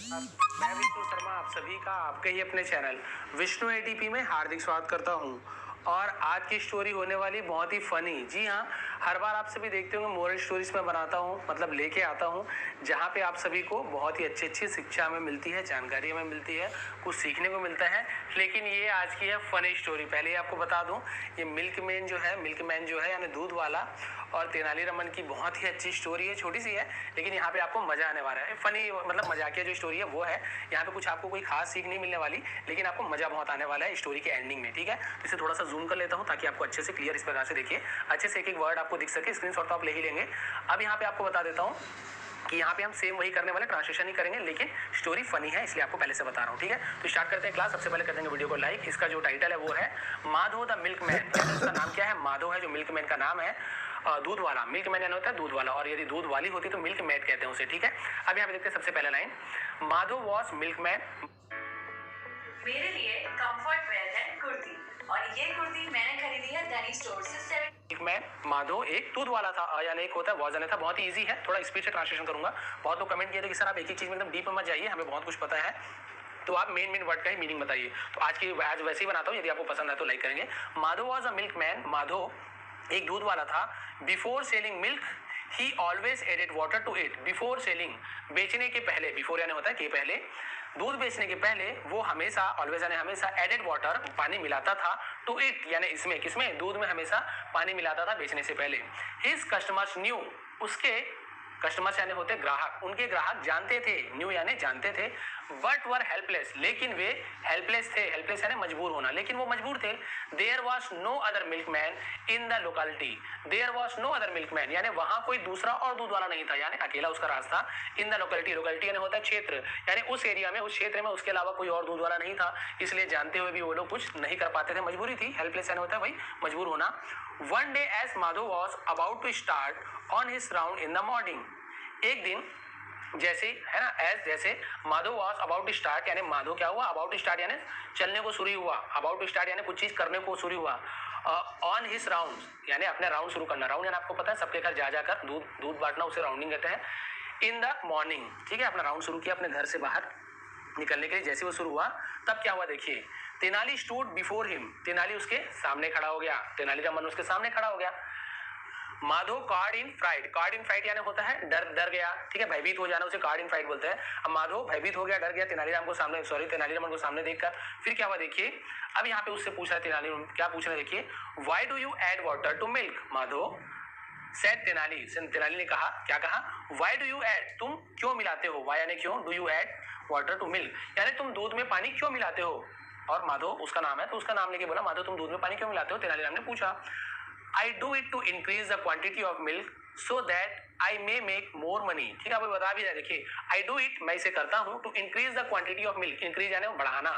मैं विष्णु शर्मा आप सभी का आपके ही अपने चैनल विष्णु एटीपी में हार्दिक स्वागत करता हूं। और आज की स्टोरी होने वाली बहुत ही फनी। जी हाँ, हर बार आप सभी देखते होंगे मोरल स्टोरीज में बनाता हूं, मतलब लेके आता हूं, जहां पे आप सभी को बहुत ही अच्छी अच्छी शिक्षा हमें मिलती है, जानकारी हमें मिलती है, कुछ सीखने को मिलता है। लेकिन ये आज की है फनी स्टोरी। पहले ही आपको बता दूं, ये मिल्कमैन जो है यानी दूध वाला और तेनाली रमन की बहुत ही अच्छी स्टोरी है। छोटी सी है लेकिन यहाँ पे आपको मजा आने वाला है। फनी मतलब मजाकिया जो स्टोरी है वो है। यहाँ पे कुछ आपको कोई खास सीख नहीं मिलने वाली, लेकिन आपको मजा बहुत आने वाला है स्टोरी के एंडिंग में। ठीक है, तो इसे थोड़ा सा जूम कर लेता हूँ ताकि आपको अच्छे से क्लियर इस प्रकार से देखिए, अच्छे से एक एक वर्ड आपको दिख सके। स्क्रीनशॉट तो आप ले ही लेंगे। अब यहाँ पे आपको बता देता हूँ कि यहाँ पे हम सेम वही करने वाले, ट्रांसलेशन ही करेंगे, लेकिन स्टोरी फनी है इसलिए आपको पहले से बता रहा हूँ। ठीक है, तो स्टार्ट करते हैं क्लास। सबसे पहले कर देंगे वीडियो को लाइक। इसका जो टाइटल है वो है माधो द मिल्कमैन। उसका नाम क्या है? माधो है जो मिल्कमैन का नाम है। दूध वाला, मिल्कमैन यानी होता है दूध वाला, और यदि दूध वाली होती तो मिल्क मैट कहते हैं उसे। ठीक है, अब यहाँ पे देखते हैं सबसे पहला लाइन। Madho was milkman. मेरे लिए कंफर्ट वेयर है कुर्ती, और ये कुर्ती मैंने खरीदी है धनी स्टोर से। मिल्कमैन माधो एक दूध वाला था, यानी एक होता है वॉज यानी था। बहुत ही इजी है, थोड़ा स्पीड से ट्रांसलेशन करूंगा। बहुत लोग कमेंट किए थे कि सर आप एक ही चीज में एकदम डीप में मत जाइए, हमें बहुत कुछ पता है, तो आप मेन वर्ड का ही मीनिंग बताइए। तो आज वैसे ही बनाता हूँ, यदि आपको पसंद है तो लाइक करेंगे। Madho was a milkman. Madho एक दूध वाला था। Before selling milk he always added water to it. Before selling, बेचने के पहले, बिफोर यानी होता है कि पहले, दूध बेचने के पहले वो हमेशा, ऑलवेज यानी हमेशा, एडेड वाटर पानी मिलाता था, टू इट यानी इसमें, किसमें? दूध में हमेशा पानी मिलाता था बेचने से पहले। हिज कस्टमर्स न्यू, उसके कस्टमर्स यानी होते ग्राहक, उनके ग्राहक जानते थे, न्यू यानी जानते थे, बट वर हेल्पलेस, लेकिन वे हेल्पलेस थे। हेल्पलेस यानी मजबूर होना, लेकिन वो मजबूर थे। There was no other milkman in the locality. There was no other milkman यानी वहां कोई दूसरा और दूध वाला नहीं था, यानी अकेला उसका राज था। इन द लोकेलिटी, लोकेलिटी यानी होता है क्षेत्र, यानी उस एरिया में, उस क्षेत्र में उसके अलावा कोई और दूध वाला नहीं था। इसलिए जानते हुए भी वो लोग कुछ नहीं कर पाते थे, मजबूरी थी। हेल्पलेस यानी होता है भाई मजबूर होना। One day as Madho was about to start on his round in the morning. एक दिन जैसे है ना, एज जैसे Madho was about to start, यानी माधो क्या हुआ? अबाउट टू स्टार्ट यानी चलने को शुरू हुआ। अबाउट टू स्टार्ट यानी कुछ चीज करने को शुरू हुआ। ऑन हिज राउंड यानी अपने राउंड शुरू करना। राउंड यानी आपको पता है सबके घर जा जाकर दूध बांटना, उसे राउंडिंग कहते हैं। इन द मॉर्निंग, ठीक है, अपना राउंड शुरू किया अपने घर से बाहर निकलने के लिए। जैसे वो शुरू हुआ तब क्या हुआ देखिए, Tenali stood before him, Tenali उसके सामने खड़ा हो गया, तेनाली रामन उसके सामने खड़ा हो गया। माधो कार्ड इन फ्राइड, कार्ड इन फ्राइड यानी होता है डर गया, ठीक है, भयभीत हो जाना, उसे कार्ड इन फ्राइड बोलते हैं। अब माधो भयभीत हो गया, डर गया तेनालीराम को सामने, सॉरी तेनालीरामन को सामने देखकर। फिर क्या हुआ देखिए, अब यहाँ पे उससे पूछ रहा है तेनालीराम, क्या पूछ रहा है देखिए, why do you add water to milk? Madho said Tenali, Tenali ने कहा, क्या कहा? व्हाई डू यू ऐड, तुम क्यों मिलाते हो? व्हाई यानी क्यों, do you add water to milk यानी तुम दूध में पानी क्यों मिलाते हो? और माधो उसका नाम है तो उसका नाम लेके बोला, माधो तुम दूध में पानी क्यों मिलाते हो? तेनालीराम ने पूछा। I do it to increase the quantity of milk so that I may make more money। ठीक है, आप बता भी रहे, देखिए I do it, मैं इसे करता हूँ, to increase the quantity of milk, increase यानी बढ़ाना,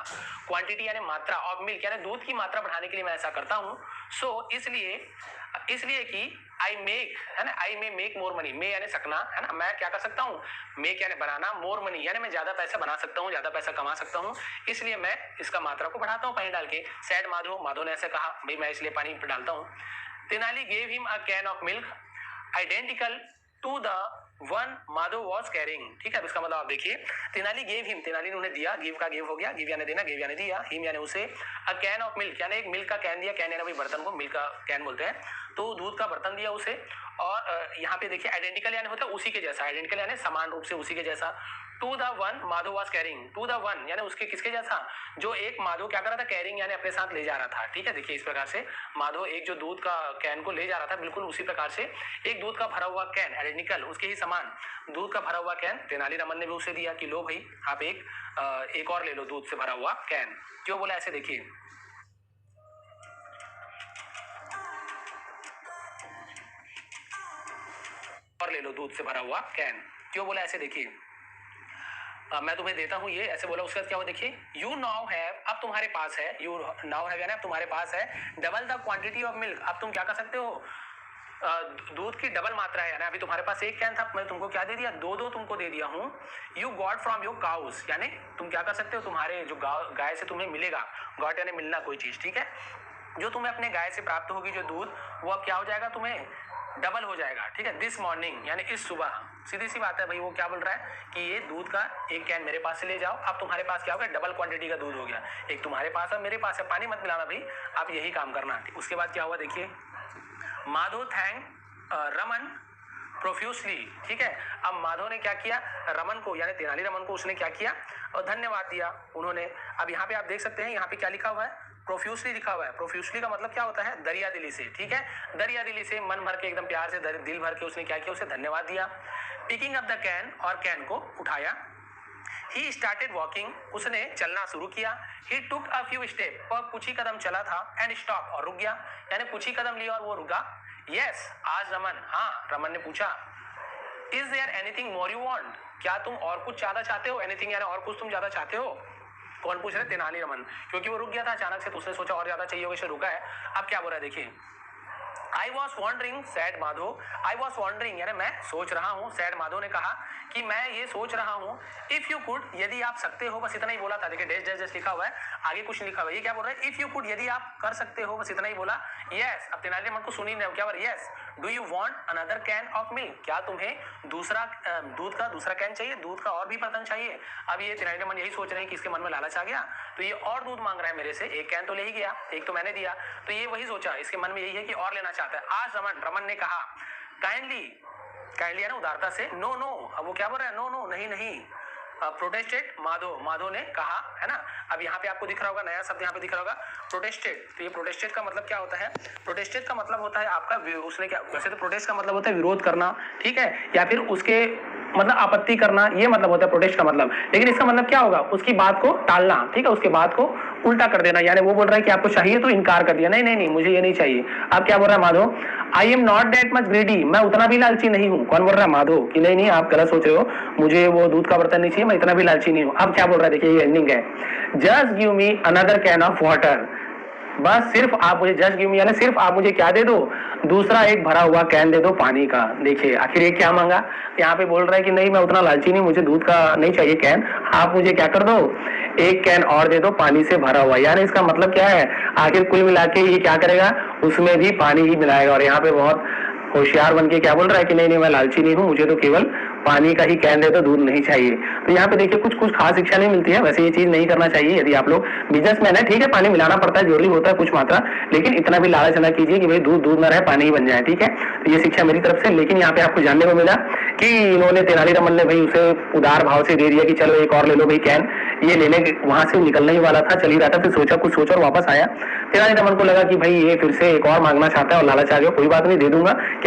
quantity यानी मात्रा, of milk यानी दूध की मात्रा बढ़ाने के लिए मैं ऐसा करता हूँ। so इसलिए कि I make, है ना, I may make more money, may यानी सकना, है ना, मैं क्या कर सकता हूँ, make यानी बनाना, more money यानी मैं ज्यादा पैसा बना सकता हूँ, ज्यादा पैसा कमा सकता हूँ, इसलिए मैं इसका मात्रा को बढ़ाता हूँ पानी डाल के। सैड माधो, माधो ने ऐसे कहा, भाई मैं इसलिए पानी डालता हूँ। Tenali gave him a can of milk identical to the one Madho was carrying। ठीक है, इसका मतलब आप देखिए, तेनाली gave him, तेनाली ने उन्हें दिया, give का give हो गया, give यानी देना, give यानी दिया, him यानी उसे, a can of milk यानी एक मिल्क का कैन दिया, कैन यानी भाई बर्तन को मिल्क का कैन बोलते हैं, तो दूध का बर्तन दिया उसे। और यहाँ पे देखिए आइडेंटिकल यानी होता है उसी के जैसा, आइडेंटिकल यानी समान रूप से उसी के जैसा। To the one Madho was carrying, to the one यानी उसके किसके जैसा, जो एक माधो क्या कर रहा था, कैरिंग यानी अपने साथ ले जा रहा था। ठीक है, देखिए इस प्रकार से माधो एक जो दूध का कैन को ले जा रहा था, बिल्कुल उसी प्रकार से एक दूध का भरा हुआ कैन, आइडेंटिकल उसके ही समान दूध का भरा हुआ कैन तेनाली रामन ने भी उसे दिया कि लो भाई आप एक और ले लो दूध से भरा हुआ कैन। क्यों बोला ऐसे देखिए, और ले लो दूध से भरा हुआ कैन, क्यों बोला ऐसे देखिए, मैं तुम्हें देता हूँ ये, ऐसे बोला। उसके बाद क्या हुआ देखिए, यू नाउ हैव, अब तुम्हारे पास है, यू नाउ हैव यानी अब तुम्हारे पास है, double the quantity of milk, अब तुम क्या कर सकते हो, दूध की डबल मात्रा है, यानी अभी तुम्हारे पास एक कैन था, मैं तुमको क्या दे दिया, दो तुमको दे दिया हूँ। You got from your cows यानी तुम क्या कर सकते हो, तुम्हारे जो गाय से तुम्हें मिलेगा, गॉट यानी मिलना कोई चीज, ठीक है, जो तुम्हें अपने गाय से प्राप्त होगी जो दूध, वो अब क्या हो जाएगा, तुम्हें डबल हो जाएगा। ठीक है, दिस मॉर्निंग यानी इस सुबह, सीधी सी बात है भाई। वो क्या बोल रहा है कि ये दूध का एक कैन मेरे पास से ले जाओ। अब तुम्हारे पास क्या हो गया, डबल क्वांटिटी का दूध हो गया। एक तुम्हारे पास है, मेरे पास है, पानी मत मिलाना भाई, आप यही काम करना। उसके बाद क्या हुआ देखिए, माधव थैंक रमन प्रोफ्यूसली। ठीक है, अब माधव ने क्या किया, रमन को यानी तेनालीरामन को उसने क्या किया और धन्यवाद दिया उन्होंने। अब यहाँ पे आप देख सकते हैं, यहाँ पे क्या लिखा हुआ है, प्रोफ्यूसली लिखा हुआ है। प्रोफ्यूसली का मतलब क्या होता है, दरिया दिली से। ठीक है, दरिया दिली से, मन भर के, एकदम प्यार से, दिल भर के उसने क्या किया, उसे धन्यवाद दिया। पिकिंग अप द कैन, और कैन को उठाया। ही स्टार्टेड वॉकिंग, उसने चलना शुरू किया। ही टुक अ फ्यू स्टेप, वह कुछ ही कदम चला था। एंड स्टॉप, और रुक गया, यानी कुछ ही कदम लिया और वो रुका। यस, आज रमन, हाँ, रमन ने पूछा, is there anything more you want, क्या तुम और कुछ ज्यादा चाहते हो, एनीथिंग यानी और कुछ तुम ज्यादा चाहते हो। कौन पूछ रहे, तेनालीरामन, क्योंकि वो रुक गया था अचानक से, तो उसने सोचा और ज्यादा चाहिए होगा, इसे रुका है। अब क्या बोल रहा है देखिए, I was wondering, said Madhav, I was wondering यानी मैं सोच रहा हूँ। सैड माधव ने कहा कि मैं ये सोच रहा हूँ, इफ यू कुड, यदि आप सकते हो, बस इतना ही बोला था। देखिए डैश डैश डैश लिखा हुआ है, आगे कुछ लिखा हुआ है। ये क्या बोल रहा है, इफ यू कुड, यदि आप कर सकते हो, बस इतना ही बोला। यस, अब तेनालीरामन को सुनी नहीं, क्या बोल रहा है, yes, do you want another can of milk, क्या तुम्हें दूसरा दूध का दूसरा कैन चाहिए, दूध का और भी बर्तन चाहिए। अब ये तेनालीरामन यही सोच रहे हैं कि इसके मन में लालच आ गया, तो ये और दूध मांग रहा है मेरे से। एक कैन तो ले ही गया, एक तो मैंने दिया, तो ये वही सोचा, इसके मन में यही है कि और लेना चाहता है। आज रमन ने कहा, काइंडली, काइंडली है ना उदारता से, नो नो, अब वो क्या बोल रहा है, नो नो, नहीं नहीं। प्रोटेस्टेड, माधव ने कहा, है ना। अब यहाँ पे आपको दिख रहा होगा नया शब्द, यहाँ पे दिख रहा होगा प्रोटेस्टेड। तो ये प्रोटेस्टेड का मतलब क्या होता है, प्रोटेस्टेड का मतलब होता है आपका, उसने क्या, वैसे तो प्रोटेस्ट का मतलब होता है विरोध करना, ठीक है, या फिर उसके मतलब आपत्ति करना, ये मतलब होता है प्रोटेस्ट का मतलब। लेकिन इसका मतलब क्या होगा, उसकी बात को टालना, ठीक है, उसके बात को उल्टा कर देना। यानी वो बोल रहा है कि आपको चाहिए तो इनकार कर दिया, नहीं नहीं नहीं, मुझे ये नहीं चाहिए। अब क्या बोल रहा है Madhav, I am not that much greedy, मैं उतना भी लालची नहीं हूँ। कौन बोल रहा है, माधव, कि नहीं नहीं आप गलत सोच रहे हो, मुझे वो दूध का बर्तन नहीं चाहिए, मैं इतना भी लालची नहीं हूँ। अब क्या बोल रहा है देखिए, ये एंडिंग है, just give me another can of water, बस सिर्फ आप मुझे, जस्ट गिव मी यानी सिर्फ आप मुझे क्या दे दो, दूसरा एक भरा हुआ कैन दे दो पानी का। देखिए आखिर ये क्या मांगा, यहाँ पे बोल रहा है कि नहीं मैं उतना लालची नहीं, मुझे दूध का नहीं चाहिए कैन, आप मुझे क्या कर दो, एक कैन और दे दो पानी से भरा हुआ। यानी इसका मतलब क्या है, आखिर कुल मिला के ये क्या करेगा, उसमें भी पानी ही मिलाएगा। और यहाँ पे बहुत होशियार बन के क्या बोल रहा है कि नहीं नहीं मैं लालची नहीं हूँ, मुझे तो केवल पानी का ही कैन दे, तो दूध नहीं चाहिए। तो यहाँ पे देखिए कुछ खास शिक्षा नहीं मिलती है। वैसे ये चीज नहीं करना चाहिए यदि आप लोग बिजनेसमैन है, ठीक है, पानी मिलाना पड़ता है, जरूरी होता है कुछ मात्रा, लेकिन इतना भी लालच ना कीजिए कि भाई दूध ना रहे, पानी ही बन जाए, ठीक है। तो ये शिक्षा मेरी तरफ से। लेकिन यहाँ पे आपको जानने को मिला कि इन्होंने, तेनालीरामन ने भाई उसे उदार भाव से दे दिया कि चलो एक और ले लो भाई कैन। ये लेने वहां से निकलने ही वाला था, चल ही रहा था, फिर सोचा कुछ सोचा और वापस आया। तेनालीरामन को लगा कि भाई ये फिर से एक और मांगना चाहता है और लालच आ गया, कोई बात नहीं, दे दूंगा, क्या